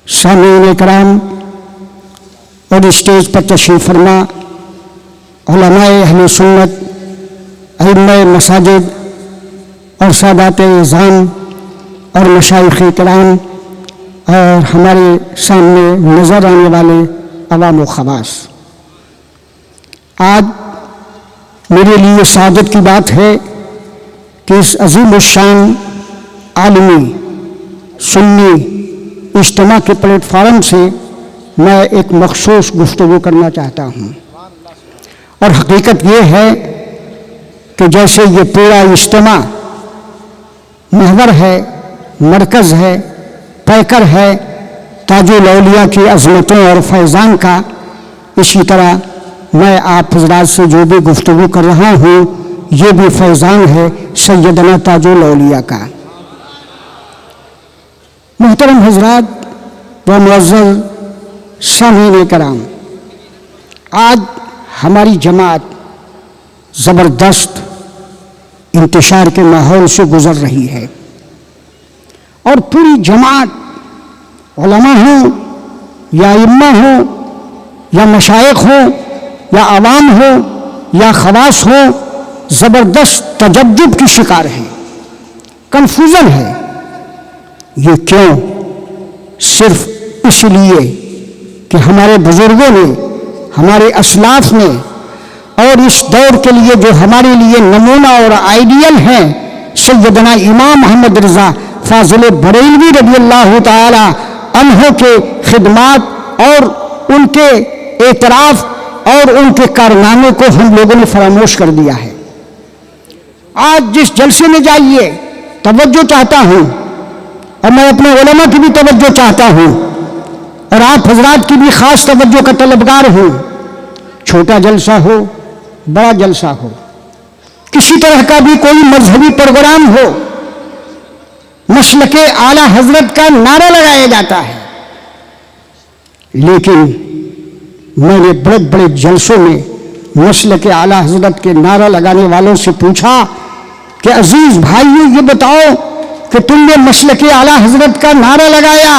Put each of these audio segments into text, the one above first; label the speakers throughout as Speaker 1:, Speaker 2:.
Speaker 1: سامعین کرام اور اسٹیج پر تشریف فرما علماء اہل سنت، ائمہ مساجد اور سادات اعظام اور مشائخ کرام اور ہمارے سامنے نظر آنے والے عوام و خواص، آج میرے لیے سعادت کی بات ہے کہ اس عظیم الشان عالمی سنی اجتماع کے پلیٹ فارم سے میں ایک مخصوص گفتگو کرنا چاہتا ہوں، اور حقیقت یہ ہے کہ جیسے یہ پورا اجتماع محور ہے، مرکز ہے، پیکر ہے تاج الاولیاء کی عظمتوں اور فیضان کا، اسی طرح میں آپ حضرات سے جو بھی گفتگو کر رہا ہوں یہ بھی فیضان ہے سیدنا تاج الاولیاء کا۔ محترم حضرات و معزز سامعین کرام، آج ہماری جماعت زبردست انتشار کے ماحول سے گزر رہی ہے، اور پوری جماعت علماء ہوں یا ائمہ ہوں یا مشائخ ہوں یا عوام ہو یا خواص ہو، زبردست تجدد کی شکار ہے، کنفیوژن ہے۔ یہ کیوں؟ صرف اس لیے کہ ہمارے بزرگوں نے، ہمارے اسلاف نے، اور اس دور کے لیے جو ہمارے لیے نمونہ اور آئیڈیل ہیں، سیدنا امام محمد رضا فاضل بریلوی رضی اللہ تعالی عنہ کے خدمات اور ان کے اعتراف اور ان کے کارنامے کو ہم لوگوں نے فراموش کر دیا ہے۔ آج جس جلسے میں جائیے توجہ چاہتا ہوں، اور میں اپنے علماء کی بھی توجہ چاہتا ہوں، اور آپ حضرات کی بھی خاص توجہ کا طلبگار ہوں، چھوٹا جلسہ ہو، بڑا جلسہ ہو، کسی طرح کا بھی کوئی مذہبی پروگرام ہو، مسلک اعلیٰ حضرت کا نعرہ لگایا جاتا ہے، لیکن میں نے بڑے بڑے جلسوں میں مسلک اعلیٰ حضرت کے نعرہ لگانے والوں سے پوچھا کہ عزیز بھائیو یہ بتاؤ کہ تم نے مسلک اعلیٰ حضرت کا نعرہ لگایا،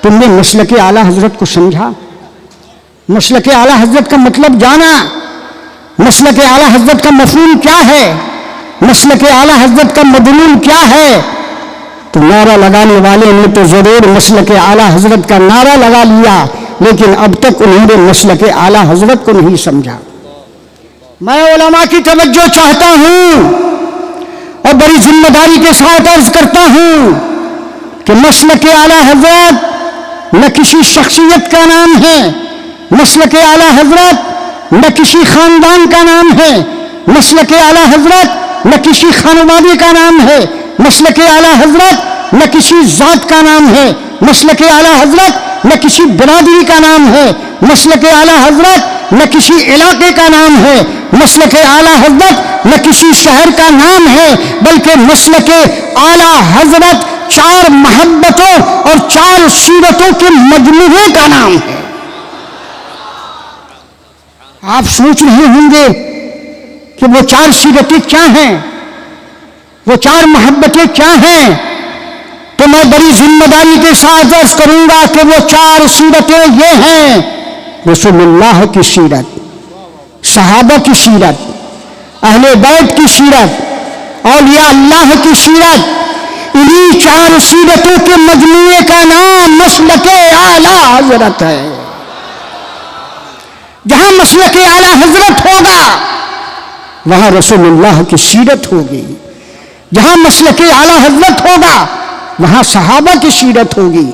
Speaker 1: تم نے مسلک اعلیٰ حضرت کو سمجھا؟ مسلک اعلیٰ حضرت کا مطلب جانا؟ مسلک اعلیٰ حضرت کا مفہوم کیا ہے؟ مسلک اعلیٰ حضرت کا مدلول کیا ہے؟ تو نعرہ لگانے والے نے تو ضرور مسلک اعلیٰ حضرت کا نعرہ لگا لیا، لیکن اب تک انہوں نے مسلک اعلیٰ حضرت کو نہیں سمجھا۔ میں علماء کی توجہ چاہتا ہوں اور بڑی ذمہ داری کے ساتھ عرض کرتا ہوں کہ مسلک اعلیٰ حضرت نہ کسی شخصیت کا نام ہے، مسلک اعلیٰ حضرت نہ کسی خاندان کا نام ہے، مسلک اعلیٰ حضرت نہ کسی خانوادے کا نام ہے، مسلک اعلیٰ حضرت نہ کسی ذات کا نام ہے، مسلک اعلیٰ حضرت نہ کسی برادری کا نام ہے، مسلک اعلیٰ حضرت نہ کسی علاقے کا نام ہے، مسلک اعلیٰ حضرت نہ کسی شہر کا نام ہے، بلکہ مسلک اعلیٰ حضرت 4 محبتوں اور 4 سیرتوں کے مجموعے کا نام ہے۔ آپ سوچ رہے ہوں گے کہ وہ 4 سیرتیں کیا ہیں، وہ 4 محبتیں کیا ہیں؟ تو میں بڑی ذمہ داری کے ساتھ عرض کروں گا کہ وہ 4 سیرتیں یہ ہیں: رسول اللہ کی سیرت، صحابہ کی سیرت، اہل بیت کی سیرت، اولیاء اللہ کی سیرت۔ انہی 4 سیرتوں کے مجموعے کا نام مسلک اعلیٰ حضرت ہے۔ جہاں مسلک اعلیٰ حضرت ہوگا وہاں رسول اللہ کی سیرت ہوگی، جہاں مسلک اعلیٰ حضرت ہوگا وہاں صحابہ کی سیرت ہوگی،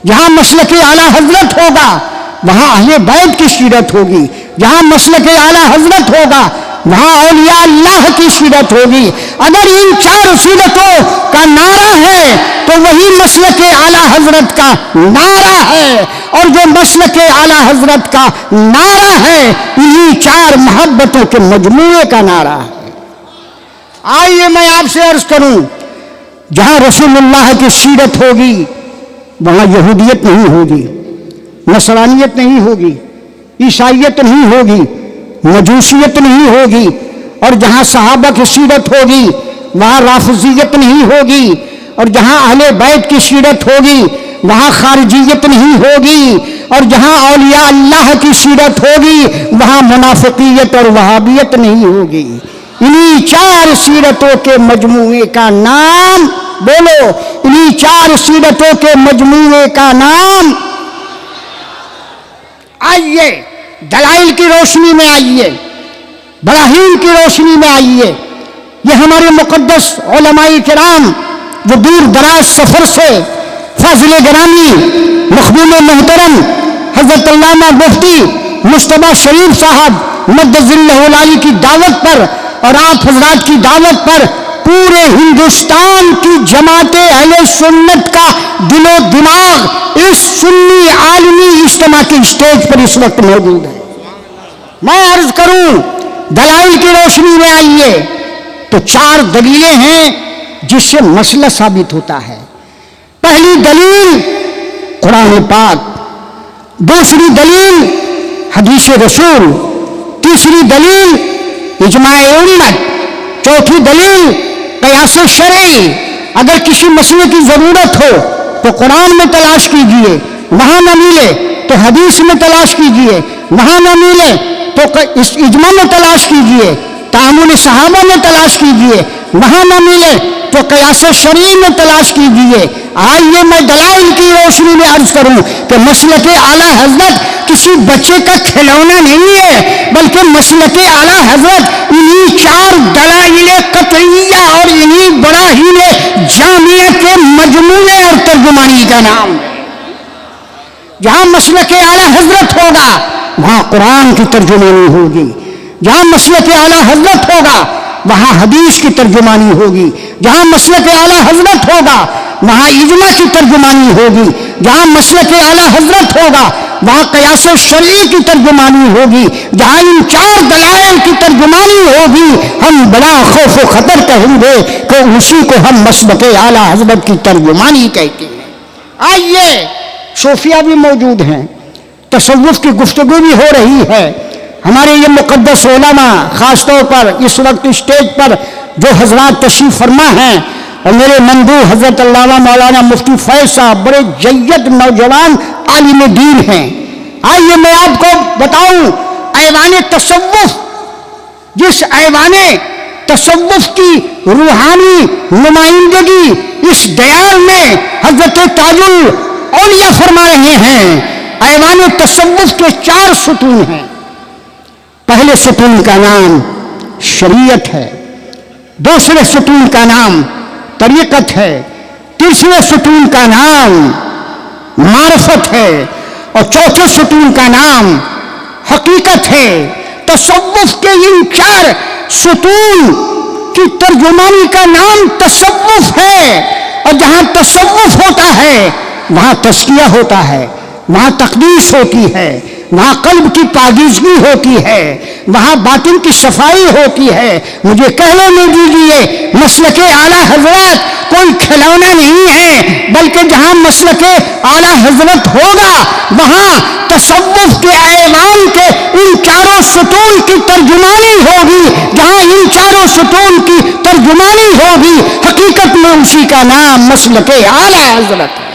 Speaker 1: جہاں مسلک اعلیٰ حضرت ہوگا وہاں اہل بیت کی سیرت ہوگی، جہاں مسلک اعلیٰ حضرت ہوگا وہاں اولیاء اللہ کی سیرت ہوگی۔ اگر ان 4 سیرتوں کا نعرہ ہے تو وہی مسلک اعلیٰ حضرت کا نعرہ ہے، اور جو مسلک اعلیٰ حضرت کا نعرہ ہے انہی 4 محبتوں کے مجموعے کا نعرہ ہے۔ آئیے میں آپ سے عرض کروں، جہاں رسول اللہ کی سیرت ہوگی وہاں یہودیت نہیں ہوگی، نصرانیت نہیں ہوگی، عیسائیت نہیں ہوگی، مجوسیت نہیں ہوگی، اور جہاں صحابہ کی سیرت ہوگی وہاں رافضیت نہیں ہوگی، اور جہاں اہل بیت کی سیرت ہوگی وہاں خارجیت نہیں ہوگی، اور جہاں اولیاء اللہ کی سیرت ہوگی وہاں منافقیت اور وہابیت نہیں ہوگی۔ انہی 4 سیرتوں کے مجموعے کا نام بولو، انہی 4 سیرتوں کے مجموعے کا نام۔ آئیے دلائل کی روشنی میں آئیے، براہین کی روشنی میں آئیے۔ یہ ہمارے مقدس علماء کرام جو دور دراز سفر سے فاضل گرامی مخدوم محترم حضرت علامہ مفتی مصطفیٰ شریف صاحب مدظ اللہ العالی کی دعوت پر اور آپ حضرات کی دعوت پر پورے ہندوستان کی جماعت اہل سنت کا دل و دماغ اس سنی عالمی اجتماع کی اسٹیج پر اس وقت موجود ہے۔ میں عرض کروں دلائل کی روشنی میں آئیے تو 4 دلیلیں ہیں جس سے مسئلہ ثابت ہوتا ہے۔ پہلی دلیل قرآن پاک، دوسری دلیل حدیث رسول، تیسری دلیل اجماع امت، چوتھی دلیل قیاس شرعی۔ اگر کسی مسئلے کی ضرورت ہو تو قرآن میں تلاش کیجئے، وہاں نہ ملے تو حدیث میں تلاش کیجئے، وہاں نہ ملے تو اجماع میں تلاش کیجئے، تعامل صحابہ میں تلاش کیجئے، وہاں نہ ملے تو قیاس شرعی میں تلاش کیجئے۔ آئیے میں دلائل کی روشنی میں عرض کروں کہ مسلک اعلیٰ حضرت کسی بچے کا کھلونا نہیں ہے، بلکہ مسلک اعلیٰ حضرت انہی 4 دلائل قطعیہ اور انہی براہین جامعہ کے مجموعے اور ترجمانی کا نام ہے۔ جہاں مسلک اعلیٰ حضرت ہوگا وہاں قرآن کی ترجمانی ہوگی، جہاں مسلک اعلیٰ حضرت ہوگا وہاں حدیث کی ترجمانی ہوگی، جہاں مسلک اعلیٰ حضرت ہوگا وہاں اجماع کی ترجمانی ہوگی، جہاں مسلک اعلیٰ حضرت ہوگا وہاں قیاس شرعی کی ترجمانی ہوگی، جہاں ان 4 دلائل کی ترجمانی ہوگی ہم بلا خوف و خطر کہیں گے کہ اسی کو ہم مسلک اعلیٰ حضرت کی ترجمانی کہتے ہیں۔ آئیے صوفیہ بھی موجود ہیں، تصوف کی گفتگو بھی ہو رہی ہے۔ ہمارے یہ مقدس علماء خاص طور پر اس وقت اسٹیج پر جو حضرات تشریف فرما ہیں اور میرے مندوب حضرت علامہ مولانا مفتی فیض صاحب بڑے جید نوجوان عالم دین ہیں۔ آئیے میں آپ کو بتاؤں ایوان تصوف، جس ایوان تصوف کی روحانی نمائندگی اس دیار میں حضرت تاج الاولیاء فرما رہے ہیں۔ ایوان تصوف کے 4 ستون ہیں۔ پہلے ستون کا نام شریعت ہے، دوسرے ستون کا نام طریقت ہے، تیسرے ستون کا نام معرفت ہے، اور چوتھے ستون کا نام حقیقت ہے۔ تصوف کے ان 4 ستون کی ترجمانی کا نام تصوف ہے، اور جہاں تصوف ہوتا ہے وہاں تزکیہ ہوتا ہے، وہاں تقدیس ہوتی ہے، وہاں قلب کی پاکیزگی ہوتی ہے، وہاں باطن کی صفائی ہوتی ہے۔ مجھے کہہ لینے دیجیے مسلک اعلیٰ حضرت کوئی کھلونا نہیں ہے، بلکہ جہاں مسلک اعلیٰ حضرت ہوگا وہاں تصوف کے ایوان کے ان 4 ستون کی ترجمانی ہوگی۔ جہاں ان 4 ستون کی ترجمانی ہوگی حقیقت میں اسی کا نام مسلک اعلیٰ حضرت ہے۔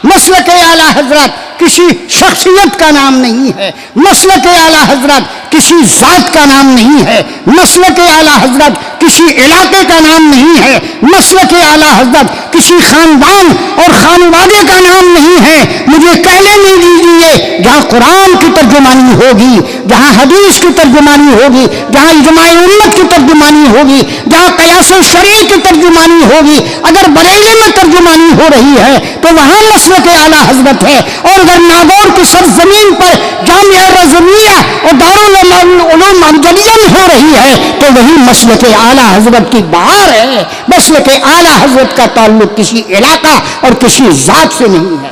Speaker 1: مسلک اعلیٰ حضرت کسی شخصیت کا نام نہیں ہے، مسلک اعلیٰ حضرت کسی ذات کا نام نہیں ہے، مسلک اعلیٰ حضرت کسی علاقے کا نام نہیں ہے، مسلک اعلیٰ حضرت کسی خاندان اور خانوادے کا نام نہیں ہے۔ مجھے کہہ لینے دیجیے جہاں قرآن کی ترجمانی ہوگی، جہاں حدیث کی ترجمانی ہوگی، جہاں اجماع امت کی ترجمانی ہوگی، جہاں قیاس شرعی کی ترجمانی ہوگی، اگر بریلی میں ترجمانی ہو رہی ہے تو وہاں مسلک اعلیٰ حضرت ہے، اور اگر ناگور کی سرزمین پر جامعہ رضویہ اور دارالعلوم امجدیہ میں ہو رہی ہے تو وہی مسلک اعلیٰ حضرت کی بہار ہے۔ مسلک اعلیٰ حضرت کا تعلق کسی علاقہ اور کسی ذات سے نہیں ہے۔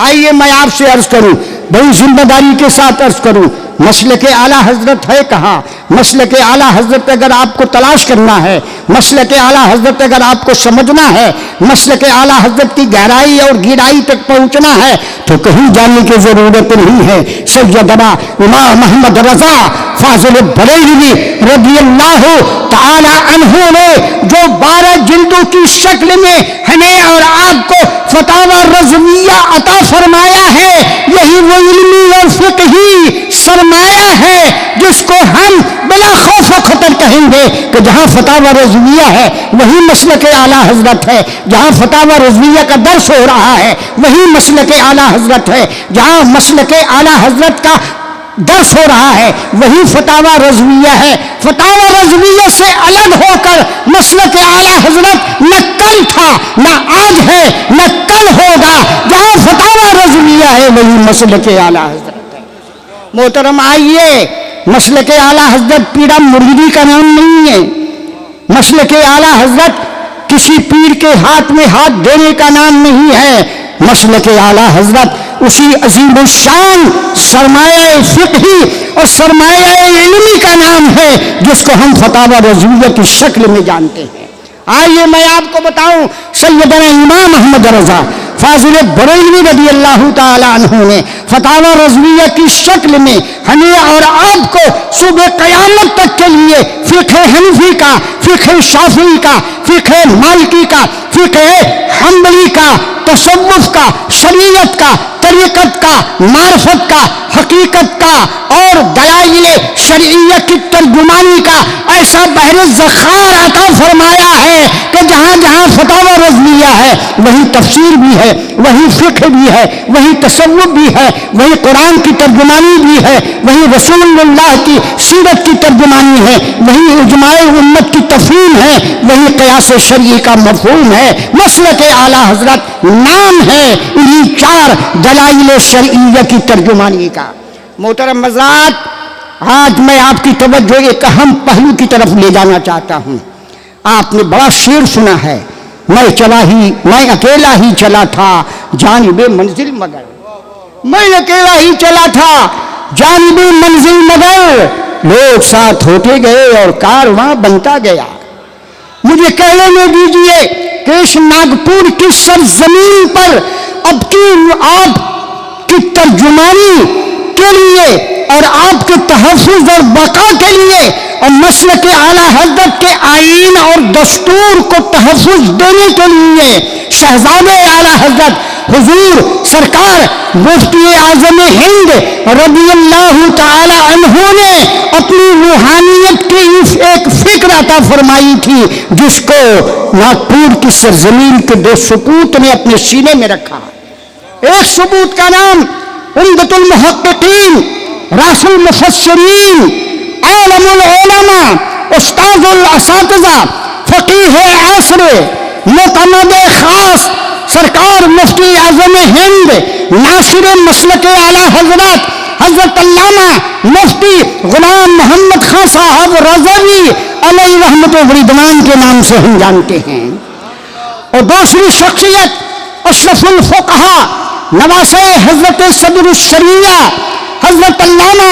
Speaker 1: آئیے میں آپ سے عرض کروں، بڑی ذمہ داری کے ساتھ عرض کروں، مسلک اعلیٰ حضرت ہے کہاں؟ مسلک اعلیٰ حضرت اگر آپ کو تلاش کرنا ہے، مسلک اعلیٰ حضرت اگر آپ کو سمجھنا ہے، مسلک اعلیٰ حضرت کی گہرائی اور گہرائی تک پہنچنا ہے تو کہیں جانے کی ضرورت نہیں ہے۔ سیدنا امام محمد رضا فاضل بریلوی رضی اللہ تعالی عنہ نے جو 12 جلدوں کی شکل میں ہمیں اور آپ کو فتاوی رضویہ عطا فرمایا ہے، یہی وہ علمی اور فقہی سرمایہ ہے جس کو ہم بلا خوف و خطر کہیں گے کہ جہاں فتاوی رضویہ ہے وہی مسلک اعلیٰ حضرت ہے، جہاں فتاوی رضویہ کا درس ہو رہا ہے وہی مسلک اعلیٰ حضرت ہے، جہاں مسلک اعلیٰ حضرت کا درس ہو رہا ہے وہی فتاوی رضویہ ہے۔ فتاوی رضویہ سے الگ ہو کر مسلک اعلیٰ حضرت نہ کل تھا نہ آج ہے نہ کل ہوگا، جہاں فتاوی رضویہ ہے وہی مسلک اعلیٰ حضرت ہے۔ محترم آئیے، مسلک اعلیٰ حضرت پیرا مریدی کا نام نہیں ہے، مسلک اعلیٰ حضرت کسی پیر کے ہاتھ میں ہاتھ دینے کا نام نہیں ہے، مسلک اعلیٰ حضرت اسی عظیم الشان سرمایہ فقہی اور سرمایہ علمی کا نام ہے جس کو ہم فتاوی رضویہ کی شکل میں جانتے ہیں۔ آئیے میں آپ کو بتاؤں، سیدنا امام محمد رضا فاضل بریلوی رضی اللہ تعالی عنہ نے فتاوی رضویہ کی شکل میں ہمیں اور آپ کو صبح قیامت تک کے لیے فقہ حنفی کا، فقہ شافعی کا، فقہ مالکی کا، فقہ حنبلی کا، تصوف کا، شریعت کا، طریقت کا، معرفت کا، حقیقت کا اور دلائل شرعیہ کی ترجمانی کا ایسا بحر ذخائر عطا فرمایا ہے کہ جہاں جہاں فتاوی رضویہ ہے وہی تفسیر بھی ہے، وہی فقہ بھی ہے، وہی تصوف بھی ہے، وہی قرآن کی ترجمانی بھی ہے، وہی رسول اللہ کی سیرت کی ترجمانی ہے، وہی اجماع امت کی تفہیم ہے، وہی قیاس شرعی کا مفہوم ہے۔ مسلک اعلیٰ حضرت نام ہے انہی 4 دلائل شرعیہ کی ترجمانی کا۔ محترم حضرات، آج میں آپ کی توجہ ایک اہم پہلو کی طرف لے جانا چاہتا ہوں۔ آپ نے بڑا شعر سنا ہے، میں اکیلا ہی چلا تھا جانب منزل مگر، میں اکیلا ہی چلا تھا جانب منزل مگر، لوگ ساتھ ہوتے گئے اور کارواں بنتا گیا۔ مجھے کہنے دیجئے کہ اس ناگپور کی سرزمین پر اب کی آپ کی ترجمانی کے لیے اور آپ کے تحفظ اور بقا کے لیے اور مسلک اعلیٰ حضرت کے آئین اور دستور کو تحفظ دینے کے لیے شہزادے اعلیٰ حضرت حضور سرکار مفتی اعظم ہند رضی اللہ تعالی عنہ نے اپنی روحانیت کی ایک فکر عطا فرمائی تھی جس کو ناگپور کی سرزمین کے 2 سپوت نے اپنے سینے میں رکھا۔ ایک سبوت کا نام عمدۃ المحققین، راس المفسرین، عالم العلماء، استاذ الاساتذہ، فقیہ عصر، معتمد خاص سرکار مفتی اعظم ہند ناصر مسلک اعلیٰ حضرت حضرت علامہ مفتی غلام محمد خان صاحب رضوی علیہ رحمت و رضوان کے نام سے ہم جانتے ہیں۔ اور دوسری شخصیت اشرف الفقہا، نواسے حضرت صدر الشریعہ حضرت علامہ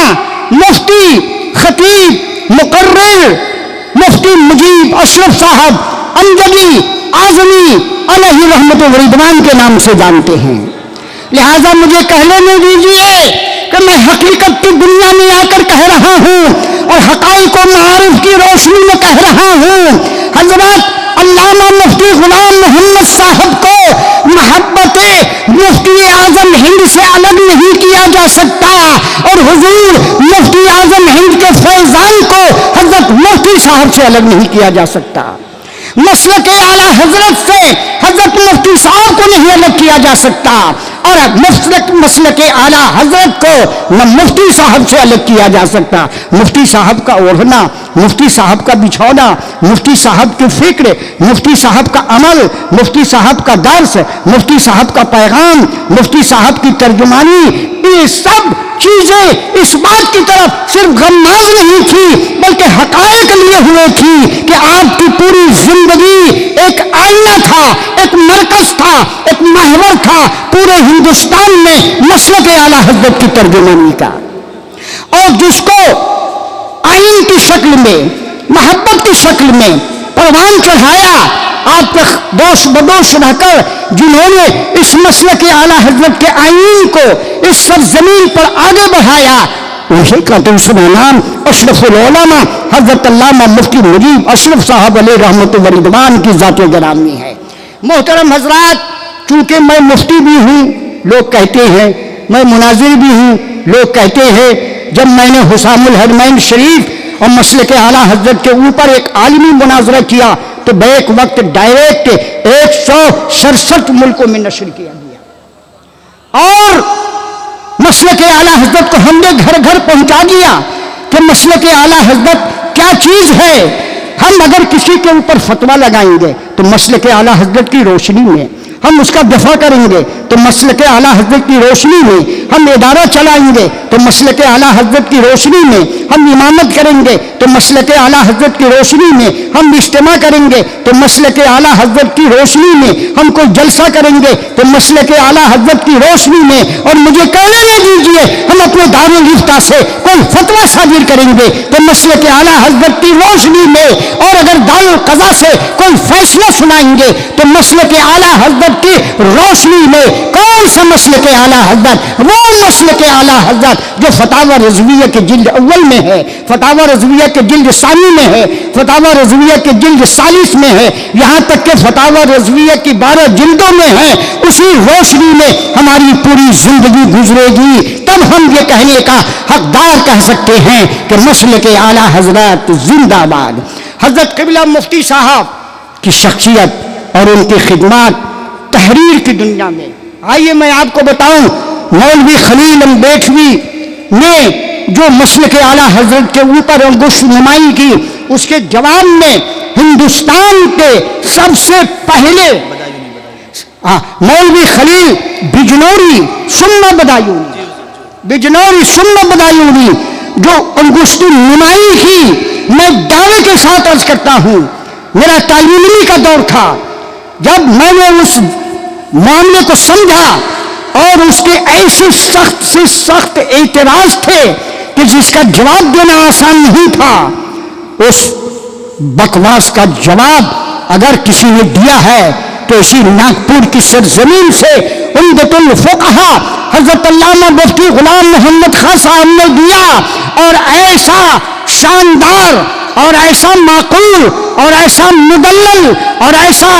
Speaker 1: مفتی خطیب مقرر مفتی مجیب اشرف صاحب امجدی اعظمی علیہ رحمت و رضوان کے نام سے جانتے ہیں۔ لہذا مجھے کہنے دیجیے کہ میں حقیقت کی دنیا میں آ کر کہہ رہا ہوں اور حقائق و معارف کی روشنی میں کہہ رہا ہوں، حضرت علامہ مفتی غلام محمد صاحب کو محبت مفتی اعظم ہند سے الگ نہیں کیا جا سکتا، اور حضور مفتی اعظم ہند کے فیضان کو حضرت مفتی صاحب سے الگ نہیں کیا جا سکتا۔ مسلک اعلیٰ حضرت سے حضرت مفتی صاحب کو نہیں الگ کیا جا سکتا، اور مسلک اعلیٰ حضرت کو نہ مفتی صاحب سے الگ کیا جا سکتا۔ مفتی صاحب کا اوڑھنا، مفتی صاحب کا بچھونا، مفتی صاحب کی فکر، مفتی صاحب کا عمل، مفتی صاحب کا درس، مفتی صاحب کا پیغام، مفتی صاحب کی ترجمانی، یہ سب چیزیں اس بات کی طرف صرف غماز نہیں تھی بلکہ حقائق لیے ہوئے تھی کہ آپ کی پوری زندگی ایک آئینہ تھا، ایک مرکز تھا، ایک محور تھا پورے ہندوستان میں مسلک اعلیٰ حضرت کی ترجمانی کا۔ اور جس کو آئین کی شکل میں، محبت کی شکل میں پروان چڑھایا، آپ کے دوش بدوش رہ کر جنہوں نے اس مسلک اعلیٰ حضرت کے آئین کو اس سرزمین پر آگے بڑھایا، وہی کا دوسرا نام اشرف العلماء حضرت علامہ مفتی مجیب اشرف صاحب علیہ رحمت و رضوان کی ذات گرامی ہے۔ محترم حضرات، چونکہ میں مفتی بھی ہوں، لوگ کہتے ہیں، میں مناظر بھی ہوں، لوگ کہتے ہیں، جب میں نے حسام الحرمین شریف اور مسلک اعلیٰ حضرت کے اوپر ایک عالمی مناظرہ کیا تو بیک وقت ڈائریکٹ 167 ملکوں میں نشر کیا گیا، اور مسلک اعلیٰ حضرت کو ہم نے گھر گھر پہنچا دیا کہ مسلک اعلیٰ حضرت کیا چیز ہے۔ ہم اگر کسی کے اوپر فتویٰ لگائیں گے تو مسلک اعلیٰ حضرت کی روشنی میں ہم اس کا دفاع کریں گے، تو مسلک اعلیٰ حضرت کی روشنی میں ہم ادارہ چلائیں گے، تو مسلک اعلیٰ حضرت کی روشنی میں ہم امامت کریں گے، تو مسلک اعلیٰ حضرت کی روشنی میں ہم اجتماع کریں گے، تو مسلک اعلیٰ حضرت کی روشنی میں ہم کوئی جلسہ کریں گے، تو مسلک اعلیٰ حضرت کی روشنی میں، اور مجھے کہنے نہیں دیجیے، ہم اپنے دارالفتہ سے کوئی فتویٰ صادر کریں گے تو مسلک اعلیٰ حضرت کی روشنی میں، اور اگر دارالقضا سے کوئی فیصلہ سنائیں گے تو مسلک اعلیٰ حضرت کی روشنی میں۔ کون سا مسلک اعلیٰ حضرت؟ وہ مسلک اعلیٰ حضرت جو فتاوی رضویہ کے جلد اول میں ہے، فتاوی رضویہ کے جلد ثانی میں ہے، فتاوی رضویہ کے جلد ثالث میں ہے، یہاں تک کہ فتاوی رضویہ کی 12 جلدوں میں ہے۔ اسی روشنی میں ہماری پوری زندگی گزرے گی، تب ہم یہ کہنے کا حقدار کہہ سکتے ہیں کہ مسلک اعلیٰ حضرت زندہ باد۔ حضرت قبلہ مفتی صاحب کی شخصیت اور ان کی خدمات تحریر کی دنیا میں، آئیے میں آپ کو بتاؤں، مولوی خلیل امبیٹوی نے جو مسلک اعلیٰ حضرت کے اوپر انگشت نمائی کی، اس کے جواب میں ہندوستان کے سب سے پہلے مولوی خلیل بجنوری سنہ بدایونی، بجنوری سنہ بدایونی جو انگشت نمائی کی، میں دعوے کے ساتھ عرض کرتا ہوں، میرا تعلیمی کا دور تھا، جب میں نے اس معاملے کو سمجھا اور اس کے ایسے سخت سے سخت اعتراض تھے کہ جس کا جواب دینا آسان نہیں تھا، اس بکواس کا جواب اگر کسی نے دیا ہے تو اسی ناگپور کی سرزمین سے عمدۃ الفقہا حضرت علامہ مفتی غلام محمد خان صاحب نے دیا، اور ایسا شاندار اور ایسا معقول اور ایسا مدلل اور ایسا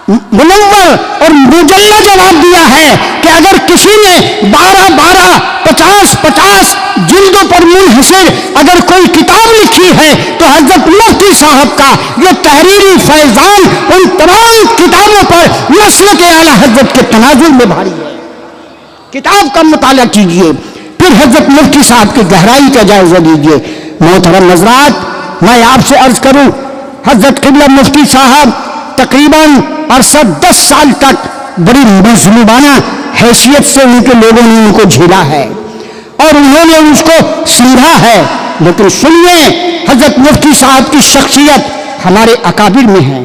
Speaker 1: منور اور مجلہ جواب دیا ہے کہ اگر کسی نے 12 50 جلدوں پر منحصر اگر کوئی کتاب لکھی ہے تو حضرت مفتی صاحب کا یہ تحریری فیضان ان تمام کتابوں پر مسلک اعلیٰ حضرت کے تناظر میں بھاری ہے۔ کتاب کا مطالعہ کیجئے، پھر حضرت مفتی صاحب کی گہرائی کا جائزہ لیجئے۔ محترم حضرات، میں آپ سے عرض کروں، حضرت قبلہ مفتی صاحب تقریباً 10 سال تک بڑی مظلومانہ حیثیت سے ان کے لوگوں نے ان کو جھیلا ہے اور انہوں نے اس کو سمجھا ہے، لیکن سنیے، حضرت مفتی صاحب کی شخصیت ہمارے اکابر میں ہے،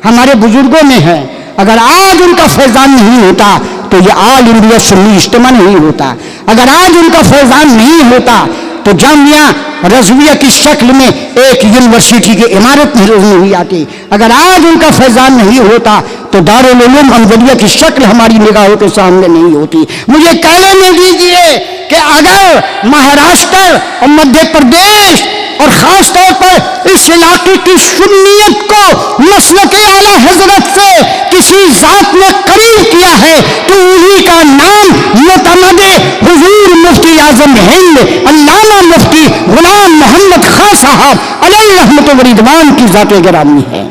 Speaker 1: ہمارے بزرگوں میں ہے۔ اگر آج ان کا فیضان نہیں ہوتا تو یہ آل انڈیا سنی اجتماع نہیں ہوتا، اگر آج ان کا فیضان نہیں ہوتا تو جامعہ رضویہ کی شکل میں ایک یونیورسٹی کی عمارت نہیں آتی، اگر آج ان کا فیضان نہیں ہوتا تو دارالعلوم انوریہ کی شکل ہماری نگاہوں کے سامنے نہیں ہوتی۔ مجھے کہنے میں دیجیے کہ اگر مہاراشٹر اور مدھیہ پردیش اور خاص طور پر اس علاقے کی سنیت کو مسلک اعلیٰ حضرت سے کسی ذات نے قریب کیا ہے تو انہی کا نام معتمد حضور مفتی اعظم ہند علامہ مفتی غلام محمد خان صاحب علیہ رحمت و رضوان کی ذات گرامی ہے۔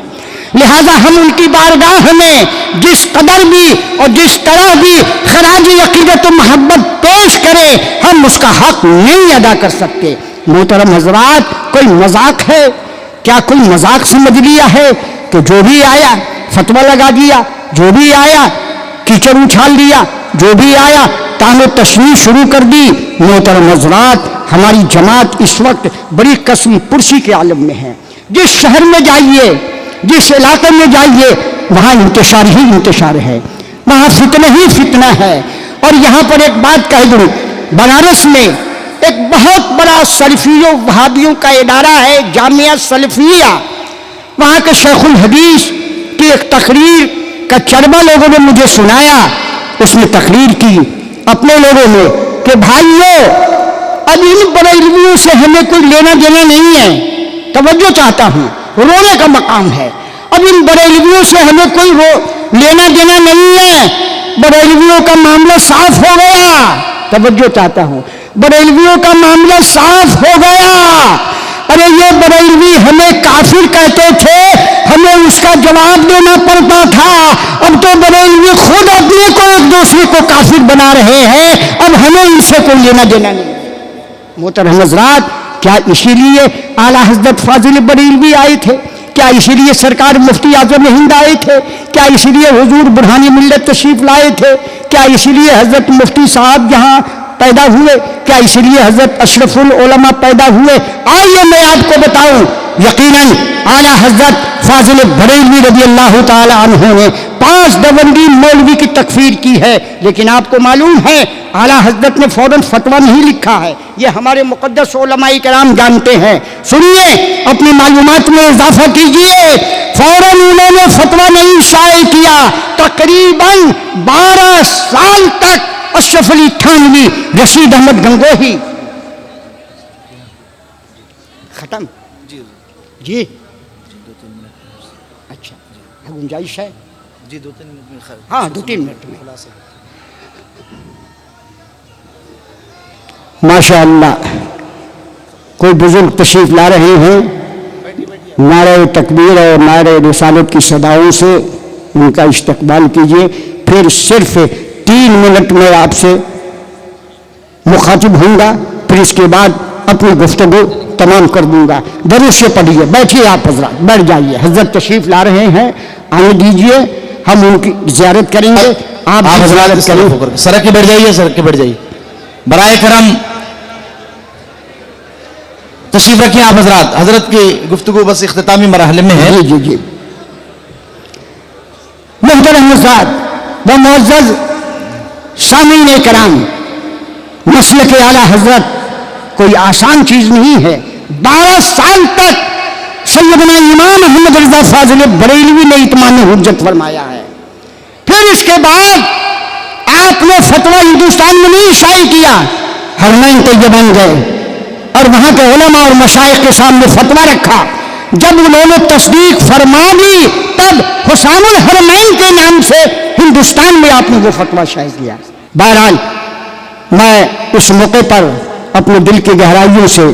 Speaker 1: لہذا ہم ان کی بارگاہ میں جس قدر بھی اور جس طرح بھی خراج عقیدت و محبت پیش کریں، ہم اس کا حق نہیں ادا کر سکتے۔ محترم حضرات، کوئی مذاق ہے کیا؟ کوئی مذاق سمجھ لیا ہے کہ جو بھی آیا فتویٰ لگا دیا، جو بھی آیا کیچڑ اچھال دیا، جو بھی آیا تان و تشریح شروع کر دی؟ محترم حضرات، ہماری جماعت اس وقت بڑی قسم پرسی کے عالم میں ہے۔ جس شہر میں جائیے، جس علاقے میں جائیے، وہاں انتشار ہی انتشار ہے، وہاں فتنہ ہی فتنہ ہے۔ اور یہاں پر ایک بات کہہ دوں، بنارس میں ایک بہت بڑا سلفیوں وہابیوں کا ادارہ ہے جامعہ سلفیہ، وہاں کے شیخ الحدیث کی ایک تقریر کا چربہ لوگوں نے مجھے سنایا۔ اس نے تقریر کی اپنے لوگوں میں کہ بھائیو اب ان بریلویوں سے ہمیں کوئی لینا دینا نہیں ہے، توجہ چاہتا ہوں، رونے کا مقام ہے، اب ان بریلویوں سے ہمیں کوئی لینا دینا نہیں ہے، بریلویوں کا معاملہ صاف ہو گیا، توجہ چاہتا ہوں، بریلویوں کا معاملہ صاف ہو گیا۔ ارے یہ بریلوی ہمیں کافر کہتے تھے، ہمیں اس کا جواب دینا پڑتا تھا، اب تو بریلوی خود اپنے کو ایک دوسرے کو کافر بنا رہے ہیں، اب ہمیں ان سے کوئی لینا دینا نہیں۔ محترم حضرات، کیا اسی لیے اعلیٰ حضرت فاضل بریلوی آئے تھے؟ کیا اسی لیے سرکار مفتی اعظم ہند آئے تھے؟ کیا اسی لیے حضور برہانی ملت تشریف لائے تھے؟ کیا اسی لیے حضرت مفتی صاحب یہاں پیدا ہوئے؟ کیا اسی لیے حضرت اشرف العلماء پیدا ہوئے؟ آئیے میں آپ کو بتاؤں، یقیناً اعلیٰ حضرت فاضل بریلوی رضی اللہ تعالی عنہ نے 5 دیوبندی مولوی کی تکفیر کی ہے، لیکن آپ کو معلوم ہے اعلیٰ حضرت نے فوراً فتویٰ نہیں لکھا ہے، یہ ہمارے مقدس علماء کرام جانتے ہیں۔ سنیے، اپنی معلومات میں اضافہ کیجئے، فوراً انہوں نے فتویٰ نہیں شائع کیا، تقریباً 12 سال تک اشرف علی تھانوی، رشید احمد گنگوہی، ختم جی اچھا گنجائش ہے
Speaker 2: جی 2-3 منٹ میں
Speaker 1: ہاں 2-3 منٹ میں ماشاء اللہ کوئی بزرگ تشریف لا رہے ہیں، نعرہ تکبیر اور نعرہ رسالت کی صداؤں سے ان کا استقبال کیجیے، پھر صرف 3 منٹ میں آپ سے مخاطب ہوں گا، پھر اس کے بعد اپنی گفتگو تمام کر دوں گا۔ درود سے پڑھیے، بیٹھیے آپ حضرات، بیٹھ جائیے، حضرت تشریف لا رہے ہیں، آنے دیجیے، ہم ان کی زیارت کریں گے، آپ
Speaker 2: حضرات سرک کے بیٹھ جائیے، سرک کے بیٹھ جائیے، برائے کرم تشریف رکھیے آپ حضرات، حضرت کی گفتگو بس اختتامی مرحلے میں ہے۔
Speaker 1: جی جی جی محترم حضرات و معزز سامعین کرام، مسلک اعلیٰ حضرت کوئی آسان چیز نہیں ہے۔ 12 سال تک سیدنا امام احمد رضا فاضل بریلوی نے اتمام حجت فرمایا ہے، پھر اس کے بعد آپ نے فتویٰ ہندوستان میں نہیں شائع کیا، حرمین طیبین گئے اور وہاں کے علماء اور مشائخ کے سامنے فتویٰ رکھا، جب انہوں نے تصدیق فرما دی تب حسام الحرمین کے نام سے ہندوستان میں آپ نے وہ فتویٰ شائع کیا۔ بہرحال میں اس موقع پر اپنے دل کی گہرائیوں سے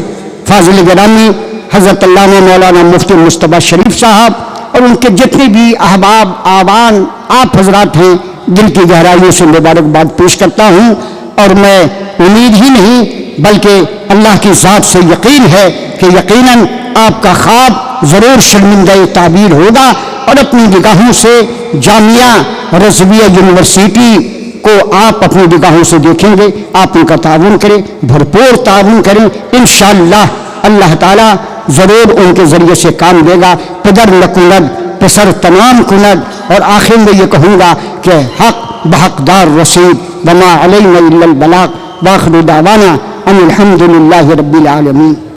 Speaker 1: فاضل گرامی حضرت علامہ مولانا مفتی مصطفیٰ شریف صاحب اور ان کے جتنے بھی احباب آبان آپ حضرات ہیں، دل کی گہرائیوں سے مبارکباد پیش کرتا ہوں، اور میں امید ہی نہیں بلکہ اللہ کی ذات سے یقین ہے کہ یقیناً آپ کا خواب ضرور شرمندہ تعبیر ہوگا، اور اپنی نگاہوں سے جامعہ رضویہ یونیورسٹی کو آپ اپنی نگاہوں سے دیکھیں گے، آپ ان کا تعاون کریں، بھرپور تعاون کریں، انشاءاللہ اللہ تعالیٰ ضرور ان کے ذریعے سے کام دے گا۔ پدر نکند پسر تمام کند، اور آخر میں یہ کہوں گا کہ حق بحقدار رسید وما علینا الا البلاغ، واخر دعوانا ان الحمدللہ رب العالمین۔